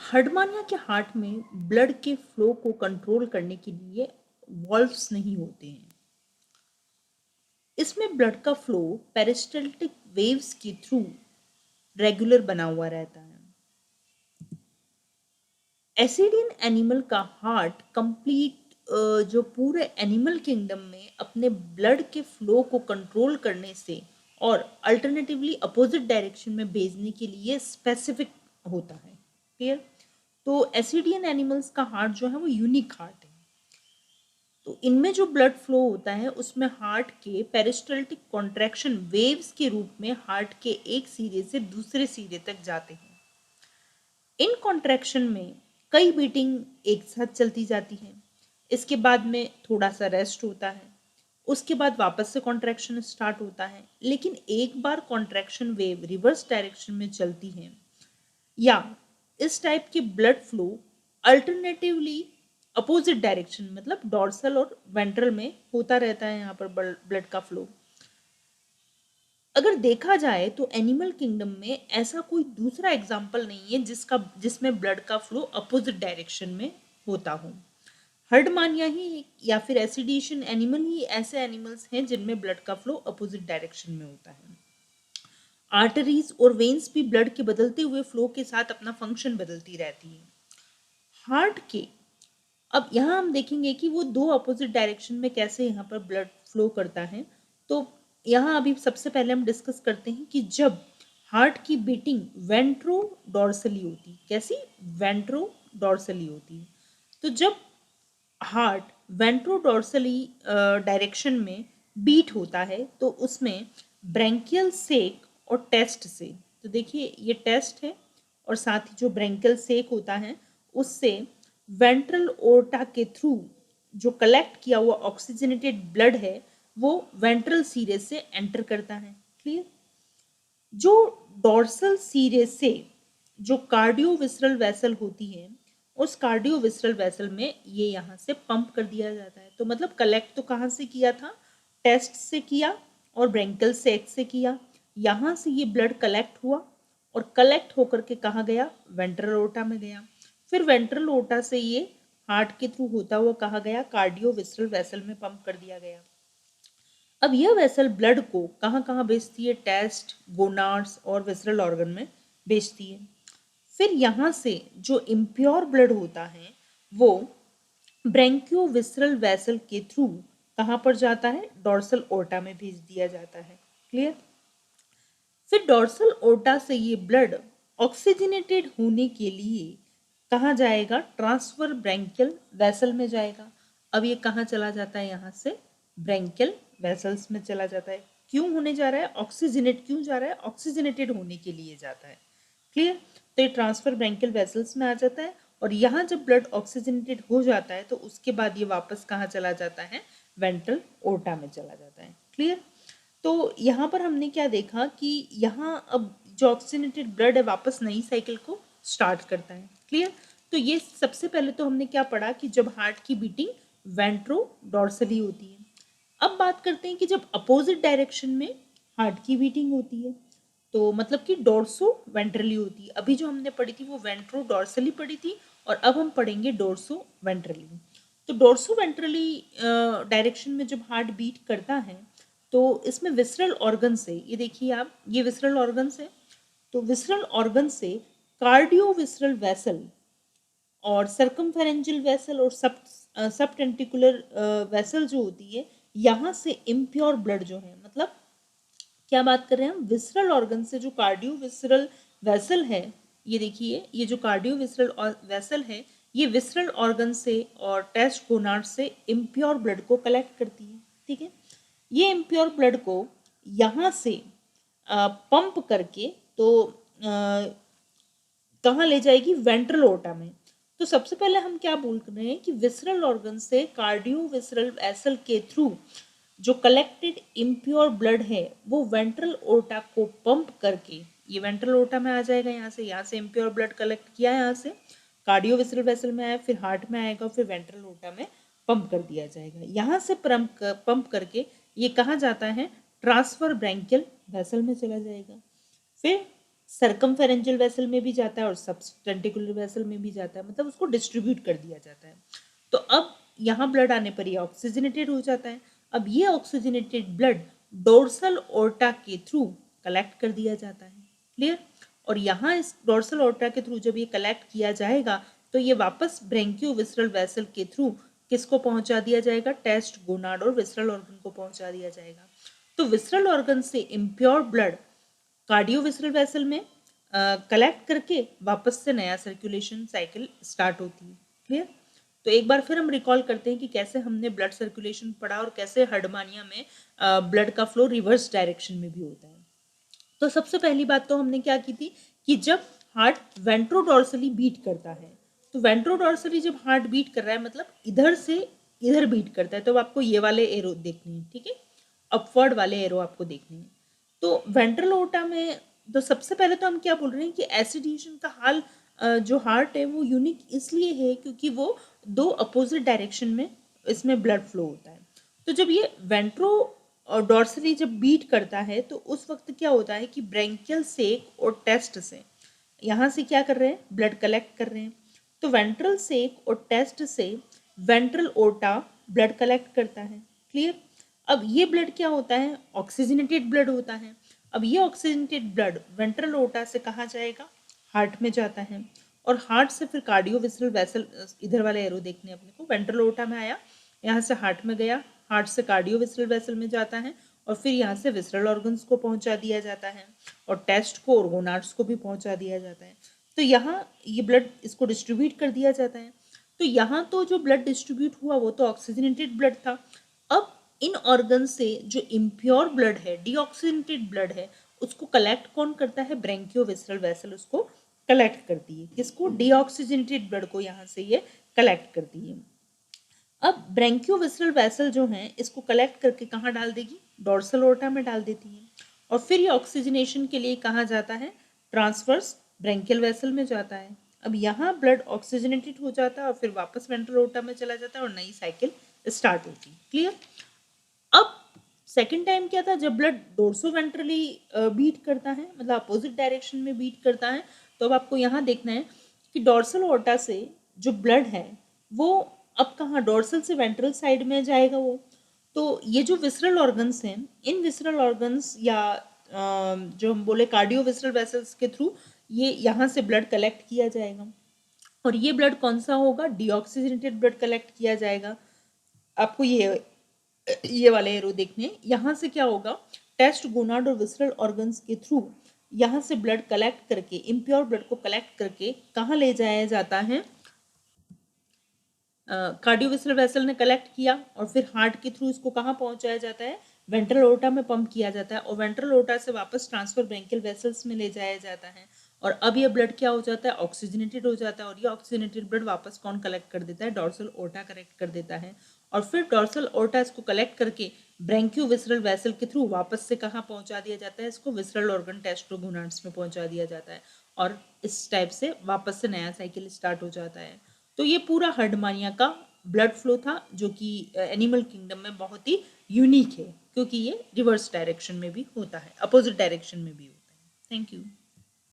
Herdmania के heart में blood के फ्लो को कंट्रोल करने के लिए वॉल्व्स नहीं होते हैं। इसमें ब्लड का फ्लो पेरिस्टल्टिक वेव्स के थ्रू रेगुलर बना हुआ रहता है। एसिडियन एनिमल का हार्ट कंप्लीट जो पूरे एनिमल किंगडम में अपने ब्लड के फ्लो को कंट्रोल करने से और अल्टरनेटिवली अपोजिट डायरेक्शन में भेजने के लिए स्पेसिफिक होता है। क्लियर? तो एसिडियन एनिमल्स का हार्ट जो है वो यूनिक हार्ट है। तो इनमें जो ब्लड फ्लो होता है उसमें हार्ट के पेरिस्टल्टिक कॉन्ट्रैक्शन वेव्स के रूप में हार्ट के एक सिरे से दूसरे सिरे तक जाते हैं। इन कॉन्ट्रैक्शन में कई बीटिंग एक साथ चलती जाती है। इसके बाद में थोड़ा सा रेस्ट होता है। उसके बाद वापस से कॉन्ट्रैक्शन स्टार्ट होता है। लेकिन एक बार कॉन्ट्रैक्शन वेव रिवर्स डायरेक्शन में चलती है या इस टाइप की blood flow alternatively opposite direction मतलब डॉर्सल और वेंट्रल में होता रहता है। यहाँ पर ब्लड का फ्लो अगर देखा जाए तो एनिमल किंगडम में ऐसा कोई दूसरा एग्जाम्पल नहीं है जिसमें ब्लड का फ्लो अपोजिट डायरेक्शन में होता हो। हर्डमानिया ही या फिर एसिडिएशन एनिमल ही ऐसे एनिमल्स हैं जिनमें ब्लड का फ्लो अपोजिट डायरेक्शन में होता है। आर्टरीज और वेन्स भी ब्लड के बदलते हुए फ्लो के साथ अपना फंक्शन बदलती रहती है। हार्ट के अब यहाँ हम देखेंगे कि वो दो अपोजिट डायरेक्शन में कैसे यहाँ पर ब्लड फ्लो करता है। तो यहाँ अभी सबसे पहले हम डिस्कस करते हैं कि जब हार्ट की बीटिंग वेंट्रोडोर्सली होती, कैसी? वेंट्रोडोर्सली होती है। तो जब हार्ट वेंट्रोडोर्सली डायरेक्शन में बीट होता है तो उसमें ब्रैंकियल सेक और टेस्ट से, तो देखिए ये टेस्ट है और साथ ही जो ब्रैंकियल सेक होता है उससे वेंट्रल ओर्टा के थ्रू जो कलेक्ट किया हुआ ऑक्सीजनेटेड ब्लड है वो वेंट्रल सीरे से एंटर करता है। क्लियर? जो डॉर्सल सीरे से जो कार्डियोविसरल वेसल होती है उस कार्डियोविसरल वेसल में ये यहाँ से पंप कर दिया जाता है। तो मतलब कलेक्ट तो कहाँ से किया था? टेस्ट से किया और ब्रैंकल सेक से किया। यहाँ से ये ब्लड कलेक्ट हुआ और कलेक्ट होकर के कहाँ गया? वेंट्रल ओर्टा में गया। फिर वेंट्रल ओर्टा से ये हार्ट के थ्रू होता हुआ कहाँ गया? कार्डियोविसरल वेसल में पंप कर दिया गया। अब यह वेसल ब्लड को कहाँ कहाँ भेजती है? टेस्ट, गोनाड्स और विसरल ऑर्गन में भेजती है। फिर यहाँ से जो इम्प्योर ब्लड होता है वो ब्रैंकियोविसरल वेसल के थ्रू कहाँ पर जाता है? डॉर्सल ओर्टा में भेज दिया जाता है। क्लियर? फिर डॉर्सल ओर्टा से ये ब्लड ऑक्सीजनेटेड होने के लिए कहाँ जाएगा? ट्रांसफर ब्रैंकियल वेसल में जाएगा। अब ये कहाँ चला जाता है? यहाँ से ब्रैंकियल वेसल्स में चला जाता है। क्यों होने जा रहा है? ऑक्सीजनेट क्यों जा रहा है? ऑक्सीजनेटेड होने के लिए जाता है। क्लियर? तो ये ट्रांसफर ब्रैंकियल वेसल्स में आ जाता है और यहाँ जब ब्लड ऑक्सीजनेटेड हो जाता है तो उसके बाद ये वापस कहाँ चला जाता है? वेंट्रल ओर्टा में चला जाता है। क्लियर? तो यहाँ पर हमने क्या देखा कि यहाँ अब जो ऑक्सीजनेटेड ब्लड है वापस नई साइकिल को स्टार्ट करता है। क्लियर? तो ये सबसे पहले तो हमने क्या पढ़ा कि जब हार्ट की बीटिंग वेंट्रोडोर्सली होती है। अब बात करते हैं कि जब अपोजिट डायरेक्शन में हार्ट की बीटिंग होती है तो मतलब कि डोर्सो वेंट्रली होती है। अभी जो हमने पढ़ी थी वो वेंट्रोडोर्सली पढ़ी थी और अब हम पढ़ेंगे डोर्सो वेंट्रली। तो डोर्सो वेंट्रली डायरेक्शन में जब हार्ट बीट करता है तो इसमें विसरल ऑर्गन से, ये देखिए आप, ये विसरल ऑर्गन से, तो विसरल ऑर्गन से कार्डियोविसरल वेसल और सर्कमफेरेंजियल वेसल और सब टेंटिकुलर वेसल जो होती है यहाँ से इम्प्योर ब्लड जो है, मतलब क्या बात कर रहे हैं हम? विसरल ऑर्गन से जो कार्डियोविसरल वेसल है, ये देखिए ये जो कार्डियोविसरल वेसल है ये विसरल ऑर्गन से और टेस्ट गोनाड से इम्प्योर ब्लड को कलेक्ट करती है। ठीक है? ये इम्प्योर ब्लड को यहाँ से पंप करके तो कहाँ ले जाएगी? वेंट्रल ओर्टा में। तो सबसे पहले हम क्या बोल रहे हैं कि विसरल ऑर्गन से कार्डियोविसरल वेसल के थ्रू जो कलेक्टेड इम्प्योर ब्लड है वो वेंट्रल ओर्टा को पंप करके, ये वेंट्रल ओर्टा में आ जाएगा, यहाँ से इम्प्योर ब्लड कलेक्ट किया, यहाँ से कार्डियोविसरल वेसल में आया, फिर हार्ट में आएगा, फिर वेंट्रल ओर्टा में पंप कर दिया जाएगा। यहाँ से पंप करके ये कहाँ जाता है? ट्रांसफर ब्रैंकियल वेसल में चला जाएगा। फिर सर्कमफेरेंजियल वेसल में भी जाता है और सबटेंटिकुलर वेसल में भी जाता है, मतलब उसको डिस्ट्रीब्यूट कर दिया जाता है। तो अब यहाँ ब्लड आने पर ये ऑक्सीजनेटेड हो जाता है। अब ये ऑक्सीजनेटेड ब्लड डोर्सल ओर्टा के थ्रू कलेक्ट कर दिया जाता है। क्लियर? और यहाँ इस डोर्सल ओर्टा के थ्रू जब ये कलेक्ट किया जाएगा तो ये वापस ब्रेंकियोविसरल वेसल के थ्रू किसको पहुंचा दिया जाएगा? टेस्ट, गोनाड और विसरल ऑर्गन को पहुंचा दिया जाएगा। तो विसरल ऑर्गन से इम्प्योर ब्लड कार्डियोविसरल वेसल में कलेक्ट करके वापस से नया सर्कुलेशन साइकिल स्टार्ट होती है। क्लियर? तो एक बार फिर हम रिकॉल करते हैं कि कैसे हमने ब्लड सर्कुलेशन पढ़ा और कैसे हर्डमानिया में ब्लड का फ्लो रिवर्स डायरेक्शन में भी होता है। तो सबसे पहली बात तो हमने क्या की थी कि जब हार्ट वेंट्रोडोर्सली बीट करता है, तो वेंट्रोडोर्सली जब हार्ट बीट कर रहा है मतलब इधर से इधर बीट करता है, तो आपको ये वाले एरो देखने हैं, ठीक है, अपवर्ड वाले एरो आपको देखने हैं। तो वेंट्रल ओर्टा में तो सबसे पहले तो हम क्या बोल रहे हैं कि एसिडिएशन का हाल जो हार्ट है वो यूनिक इसलिए है क्योंकि वो दो अपोजिट डायरेक्शन में इसमें ब्लड फ्लो होता है। तो जब ये वेंट्रो और डॉर्सली जब बीट करता है तो उस वक्त क्या होता है कि ब्रेंकियल सेक और टेस्ट से यहाँ से क्या कर रहे हैं? ब्लड कलेक्ट कर रहे हैं। तो वेंट्रल सेक और टेस्ट से वेंट्रल ओर्टा ब्लड कलेक्ट करता है। क्लियर? अब ये ब्लड क्या होता है? ऑक्सीजनेटेड ब्लड होता है। अब ये ऑक्सीजनेटेड ब्लड वेंट्रल ओर्टा से कहाँ जाएगा? हार्ट में जाता है और हार्ट से फिर कार्डियोविसरल वेसल, इधर वाले एरो देखने अपने को, वेंट्रल ओर्टा में आया, यहाँ से हार्ट में गया, हार्ट से कार्डियोविसरल वेसल में जाता है और फिर यहाँ से विसरल ऑर्गन्स को पहुंचा दिया जाता है और टेस्ट को और गोनाड्स को भी पहुंचा दिया जाता है। तो यहाँ ये ब्लड इसको डिस्ट्रीब्यूट कर दिया जाता है। तो यहाँ तो जो ब्लड डिस्ट्रीब्यूट हुआ वो तो ऑक्सीजनेटेड ब्लड था। अब इन ऑर्गन से जो इम्प्योर ब्लड है, डीऑक्सीजनेटेड ब्लड है, उसको कलेक्ट कौन करता है? ब्रेंकियोविसरल वेसल उसको कलेक्ट करती है। किसको? डीऑक्सीजनेटेड ब्लड को यहाँ से ये कलेक्ट करती है। अब ब्रेंकियोविसरल वेसल जो है इसको कलेक्ट करके कहाँ डाल देगी? डोर्सल ओर्टा में डाल देती है और फिर ये ऑक्सीजनेशन के लिए कहाँ जाता है? ट्रांसवर्स ब्रेंकियल वेसल में जाता है। अब यहाँ ब्लड ऑक्सीजनेटेड हो जाता है और फिर वापस वेंट्रल ओर्टा में चला जाता है और नई साइकिल स्टार्ट होती है। क्लियर? अब सेकेंड टाइम क्या था? जब ब्लड डोर्सो वेंट्रली बीट करता है, मतलब अपोजिट डायरेक्शन में बीट करता है, तो अब आपको यहाँ देखना है कि डोर्सल ओर्टा से जो ब्लड है वो अब कहाँ? डोर्सल से वेंट्रल साइड में जाएगा वो। तो ये जो विसरल ऑर्गन्स हैं, इन विसरल ऑर्गन्स या जो हम बोले कार्डियोविसरल वेसल्स के थ्रू ये यहाँ से ब्लड कलेक्ट किया जाएगा और ये ब्लड कौन सा होगा? डीऑक्सीजनेटेड ब्लड कलेक्ट किया जाएगा। आपको ये वाले एरो देखने, यहाँ से क्या होगा? टेस्ट, गोनाड और विसरल ऑर्गन्स के थ्रू यहाँ से ब्लड कलेक्ट करके, इम्प्योर ब्लड को कलेक्ट करके कहाँ ले जाया जाता है? कार्डियोविसरल वेसल ने कलेक्ट किया और फिर हार्ट के थ्रू इसको कहाँ पहुंचाया जाता है? वेंट्रल ओर्टा में पंप किया जाता है और वेंट्रल ओर्टा से वापस ट्रांसफर ब्रेंकियल वेसल्स में ले जाया जाता है और अब ये ब्लड क्या हो जाता है? ऑक्सीजनेटेड हो जाता है और ये ऑक्सीजनेटेड ब्लड वापस कौन कलेक्ट कर देता है? डोर्सल ओर्टा कलेक्ट कर देता है और फिर डोर्सल ओर्टा इसको कलेक्ट करके ब्रेंकियोविसरल वेसल के थ्रू वापस से कहाँ पहुंचा दिया जाता है? इसको विसरल ऑर्गन टेस्टोगोनाड्स में पहुंचा दिया जाता है और इस टाइप से वापस से नया साइकिल स्टार्ट हो जाता है। तो ये पूरा हर्डमानिया का ब्लड फ्लो था जो कि एनिमल किंगडम में बहुत ही यूनिक है क्योंकि ये रिवर्स डायरेक्शन में भी होता है, अपोजिट डायरेक्शन में भी होता है। Thank you.